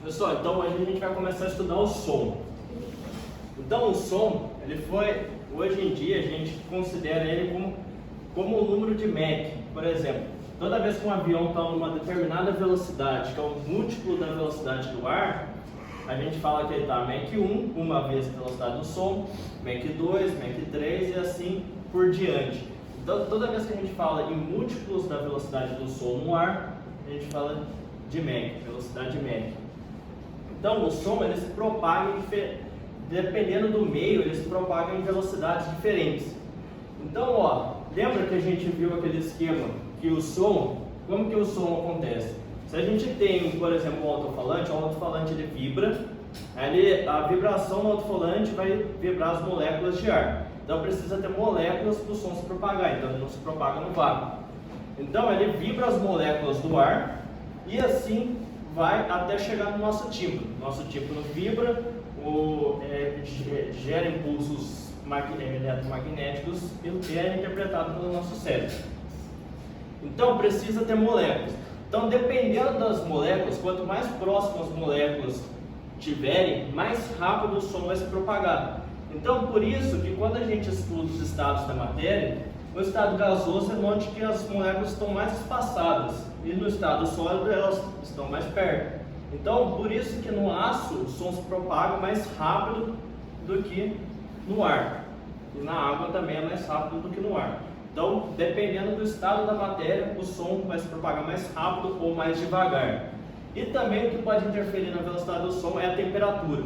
Pessoal, então hoje a gente vai começar a estudar o som. Então o som, hoje em dia a gente considera ele como o número de Mach. Por exemplo, toda vez que um avião está numa determinada velocidade, que é o múltiplo da velocidade do ar, a gente fala que ele está Mach 1, uma vez a velocidade do som, Mach 2, Mach 3 e assim por diante. Então toda vez que a gente fala em múltiplos da velocidade do som no ar, a gente fala de Mach, velocidade Mach. Então o som ele se propaga, dependendo do meio, ele se propaga em velocidades diferentes. Então, lembra que a gente viu aquele esquema que o som, como que o som acontece? Se a gente tem, por exemplo, um alto-falante, o alto-falante ele vibra, a vibração do alto-falante vai vibrar as moléculas de ar. Então precisa ter moléculas para o som se propagar, então ele não se propaga no vácuo. Então ele vibra as moléculas do ar e assim vai até chegar no nosso tímpano. Nosso tímpano vibra, gera impulsos eletromagnéticos e é interpretado pelo nosso cérebro. Então precisa ter moléculas. Então, dependendo das moléculas, quanto mais próximas as moléculas tiverem, mais rápido o som vai se propagar. Então, por isso que quando a gente estuda os estados da matéria, no estado gasoso é onde que as moléculas estão mais espaçadas e no estado sólido elas estão mais perto. Então, por isso que no aço o som se propaga mais rápido do que no ar. E na água também é mais rápido do que no ar. Então, dependendo do estado da matéria, o som vai se propagar mais rápido ou mais devagar. E também o que pode interferir na velocidade do som é a temperatura.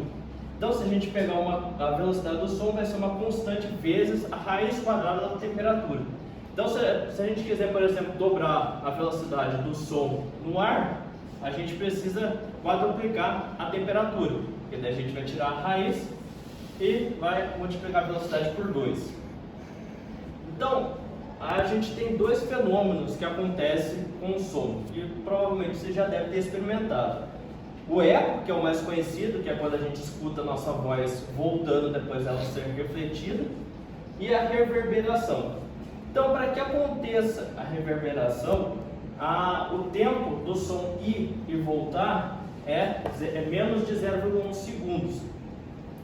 Então, se a gente pegar a velocidade do som, vai ser uma constante vezes a raiz quadrada da temperatura. Então, se a gente quiser, por exemplo, dobrar a velocidade do som no ar, a gente precisa quadruplicar a temperatura. Porque daí a gente vai tirar a raiz e vai multiplicar a velocidade por 2. Então, a gente tem dois fenômenos que acontecem com o som, e provavelmente você já deve ter experimentado. O eco, que é o mais conhecido, que é quando a gente escuta a nossa voz voltando depois dela ser refletida, e a reverberação. Então, para que aconteça a reverberação, o tempo do som ir e voltar é menos de 0,1 segundos.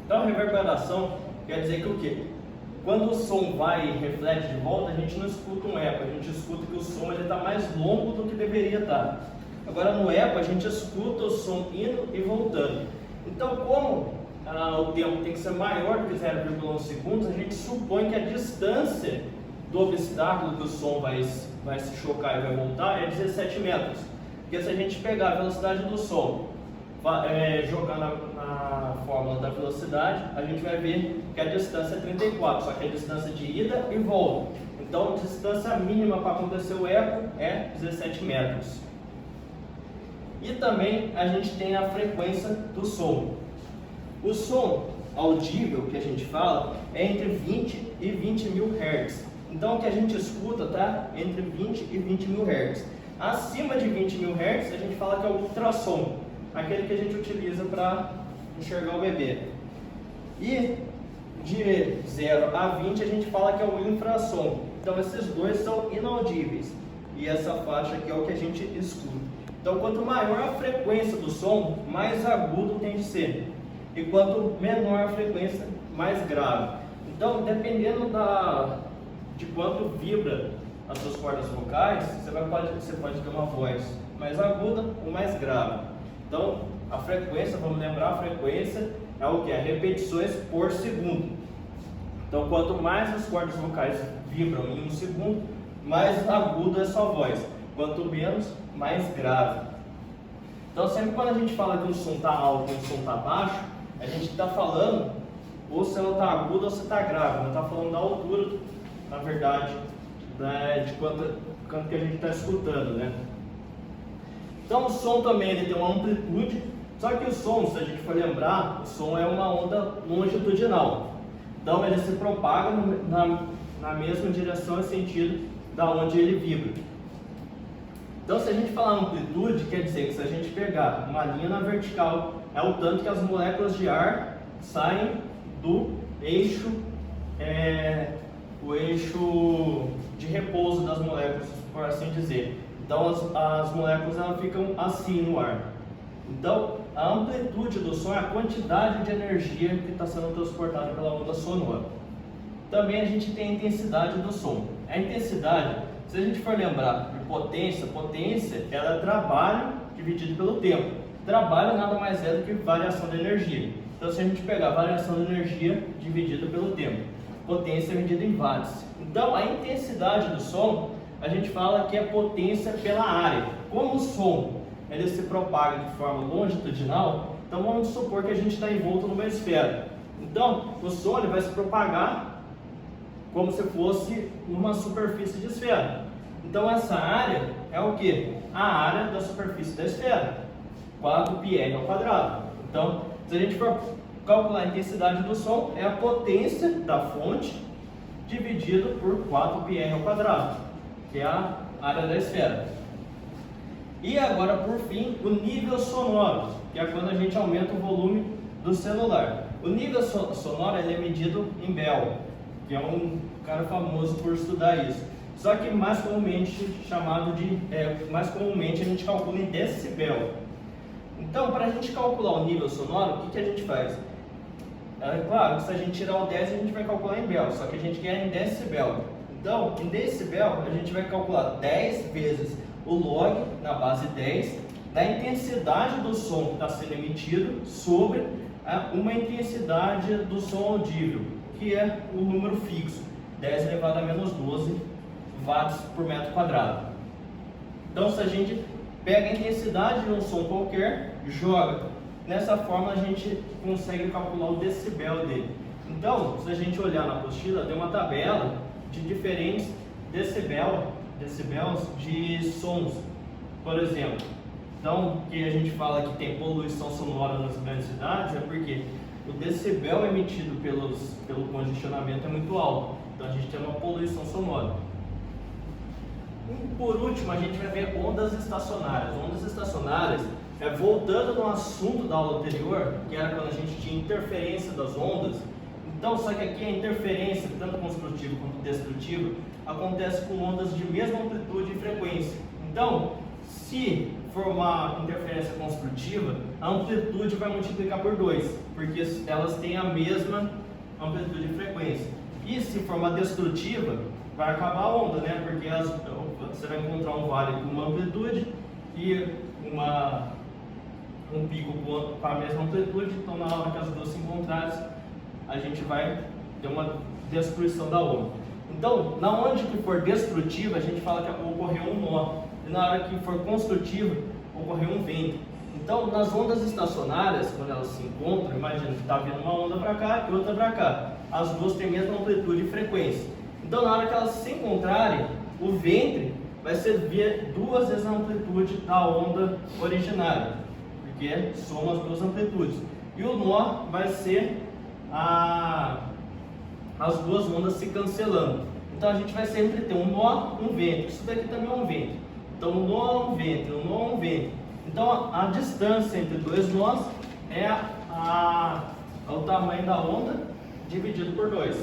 Então, a reverberação quer dizer que o quê? Quando o som vai e reflete de volta, a gente não escuta um eco, a gente escuta que o som está mais longo do que deveria estar. Agora no eco a gente escuta o som indo e voltando. Então como o tempo tem que ser maior do que 0,1 segundos, a gente supõe que a distância do obstáculo que o som vai se chocar e vai voltar é 17 metros. Porque se a gente pegar a velocidade do som, jogar na fórmula da velocidade, a gente vai ver que a distância é 34, só que a distância de ida e volta. Então a distância mínima para acontecer o eco é 17 metros. E também a gente tem a frequência do som. O som audível que a gente fala é entre 20 e 20 mil Hz. Então o que a gente escuta está entre 20 e 20 mil Hz. Acima de 20 mil Hz a gente fala que é o ultrassom, aquele que a gente utiliza para enxergar o bebê. E de 0 a 20 a gente fala que é o infrassom. Então esses dois são inaudíveis. E essa faixa aqui é o que a gente escuta. Então quanto maior a frequência do som, mais agudo tem de ser. E quanto menor a frequência, mais grave. Então dependendo de quanto vibra as suas cordas vocais, você pode ter uma voz mais aguda ou mais grave. Então, a frequência, vamos lembrar, a frequência é o que? É repetições por segundo. Então, quanto mais as cordas vocais vibram em um segundo, mais aguda é a sua voz. Quanto menos, mais grave. Então, sempre quando a gente fala que o som está alto e o som está baixo, a gente está falando ou se ela está aguda ou se está grave. Não está falando da altura, na verdade, de quanto que a gente está escutando, né? Então o som também ele tem uma amplitude, só que o som, se a gente for lembrar, o som é uma onda longitudinal. Então ele se propaga na mesma direção e sentido da onde ele vibra. Então se a gente falar amplitude, quer dizer que se a gente pegar uma linha na vertical, é o tanto que as moléculas de ar saem do eixo, o eixo de repouso das moléculas, por assim dizer. Então as moléculas elas ficam assim no ar. Então, a amplitude do som é a quantidade de energia que está sendo transportada pela onda sonora. Também a gente tem a intensidade do som. A intensidade, se a gente for lembrar de potência, potência ela é trabalho dividido pelo tempo. Trabalho nada mais é do que variação de energia. Então, se a gente pegar variação de energia dividida pelo tempo, potência é medida em watts. Então, a intensidade do som, a gente fala que é potência pela área. Como o som ele se propaga de forma longitudinal, então vamos supor que a gente está envolto numa esfera. Então, o som ele vai se propagar como se fosse numa superfície de esfera. Então, essa área é o que? A área da superfície da esfera, 4πr ao quadrado. Então, se a gente for calcular a intensidade do som, é a potência da fonte dividido por 4πr ao quadrado, que é a área da esfera. E agora, por fim, o nível sonoro, que é quando a gente aumenta o volume do celular. O nível sonoro ele é medido em Bell, que é um cara famoso por estudar isso. Só que mais comumente mais comumente a gente calcula em decibel. Então, para a gente calcular o nível sonoro, o que a gente faz? É claro que se a gente tirar o 10, a gente vai calcular em Bell, só que a gente quer em decibel. Então, em decibel, a gente vai calcular 10 vezes o log na base 10 da intensidade do som que está sendo emitido sobre uma intensidade do som audível, que é o número fixo, 10 elevado a menos 12 watts por metro quadrado. Então, se a gente pega a intensidade de um som qualquer, joga, nessa forma a gente consegue calcular o decibel dele. Então, se a gente olhar na apostila, tem uma tabela de diferentes decibels de sons, por exemplo. Então, que a gente fala que tem poluição sonora nas grandes cidades é porque o decibel emitido pelo congestionamento é muito alto. Então, a gente tem uma poluição sonora. E, por último, a gente vai ver ondas estacionárias. Ondas estacionárias, voltando no assunto da aula anterior, que era quando a gente tinha interferência das ondas. Então, só que aqui a interferência, tanto construtiva quanto destrutiva, acontece com ondas de mesma amplitude e frequência. Então, se for uma interferência construtiva, a amplitude vai multiplicar por 2, porque elas têm a mesma amplitude e frequência. E se for uma destrutiva, vai acabar a onda, né? Porque você vai encontrar um vale com uma amplitude e um pico com a mesma amplitude. Então, na hora que as duas se encontrarem, a gente vai ter uma destruição da onda. Então, na onde que for destrutiva, a gente fala que ocorreu um nó. E na hora que for construtiva, ocorreu um vento. Então, nas ondas estacionárias, quando elas se encontram, imagina que está vindo uma onda para cá e outra para cá. As duas têm a mesma amplitude e frequência. Então, na hora que elas se encontrarem, o ventre vai ser duas vezes a amplitude da onda originária, porque soma as duas amplitudes. E o nó vai ser as duas ondas se cancelando. Então, a gente vai sempre ter um nó, um vento. Isso daqui também é um vento. Então, um nó é um vento, um nó é um vento. Então, a distância entre dois nós é o tamanho da onda dividido por 2.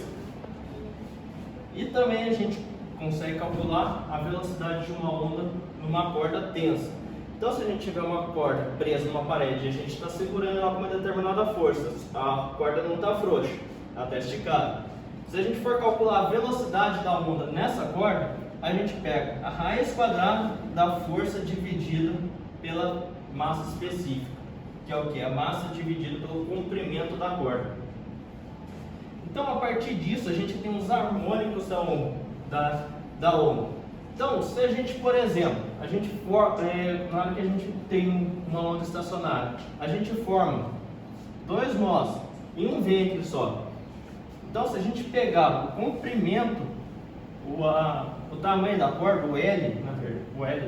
E também a gente consegue calcular a velocidade de uma onda numa corda tensa. Então, se a gente tiver uma corda presa numa parede e a gente está segurando ela com uma determinada força, a corda não está frouxa, ela está esticada. Se a gente for calcular a velocidade da onda nessa corda, a gente pega a raiz quadrada da força dividida pela massa específica, que é o que? A massa dividida pelo comprimento da corda. Então, a partir disso, a gente tem os harmônicos da onda. Então, se a gente, por exemplo, na hora que a gente tem uma onda estacionária, a gente forma dois nós em um ventre só. Então, se a gente pegar o comprimento, o tamanho da corda, o L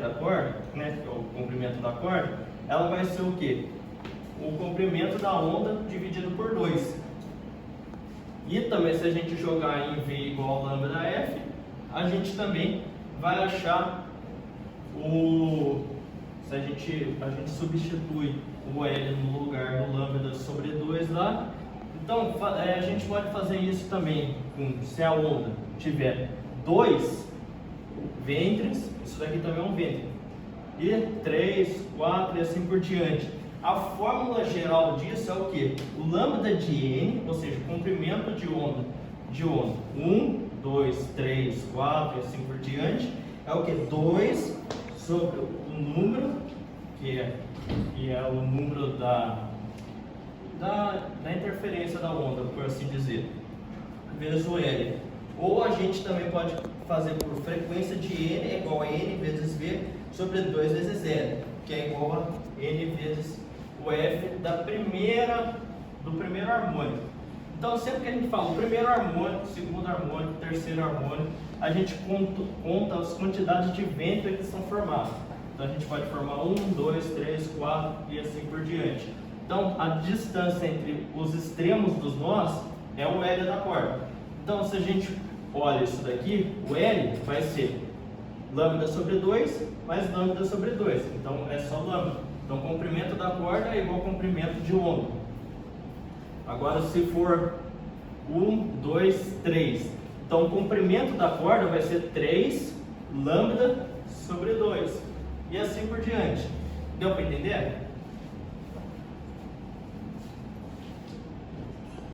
da corda, né, que é o comprimento da corda, ela vai ser o quê? O comprimento da onda dividido por 2. E também, se a gente jogar em V igual a lambda F, a gente também vai achar se a gente substitui o L no lugar do lambda sobre 2 lá. Então, a gente pode fazer isso também se a onda tiver 2 ventres, isso daqui também é um ventre, e 3, 4 e assim por diante. A fórmula geral disso é o que? O lambda de n, ou seja, o comprimento de onda 1, 2, 3, 4 e assim por diante, é o que? 2 sobre o número, que é o número da interferência da onda, por assim dizer, vezes o L. Ou a gente também pode fazer por frequência de N é igual a N vezes V sobre 2 vezes L, que é igual a N vezes o F do primeiro harmônico. Então, sempre que a gente fala o primeiro harmônico, segundo harmônico, terceiro harmônico, a gente conta as quantidades de vento que são formadas. Então, a gente pode formar 1, 2, 3, 4 e assim por diante. Então, a distância entre os extremos dos nós é o L da corda. Então, se a gente olha isso daqui, o L vai ser lambda sobre 2 mais lambda sobre 2. Então, é só lambda. Então, o comprimento da corda é igual ao comprimento de onda. Agora, se for 1, 2, 3. Então, o comprimento da corda vai ser 3 lambda sobre 2. E assim por diante. Deu para entender?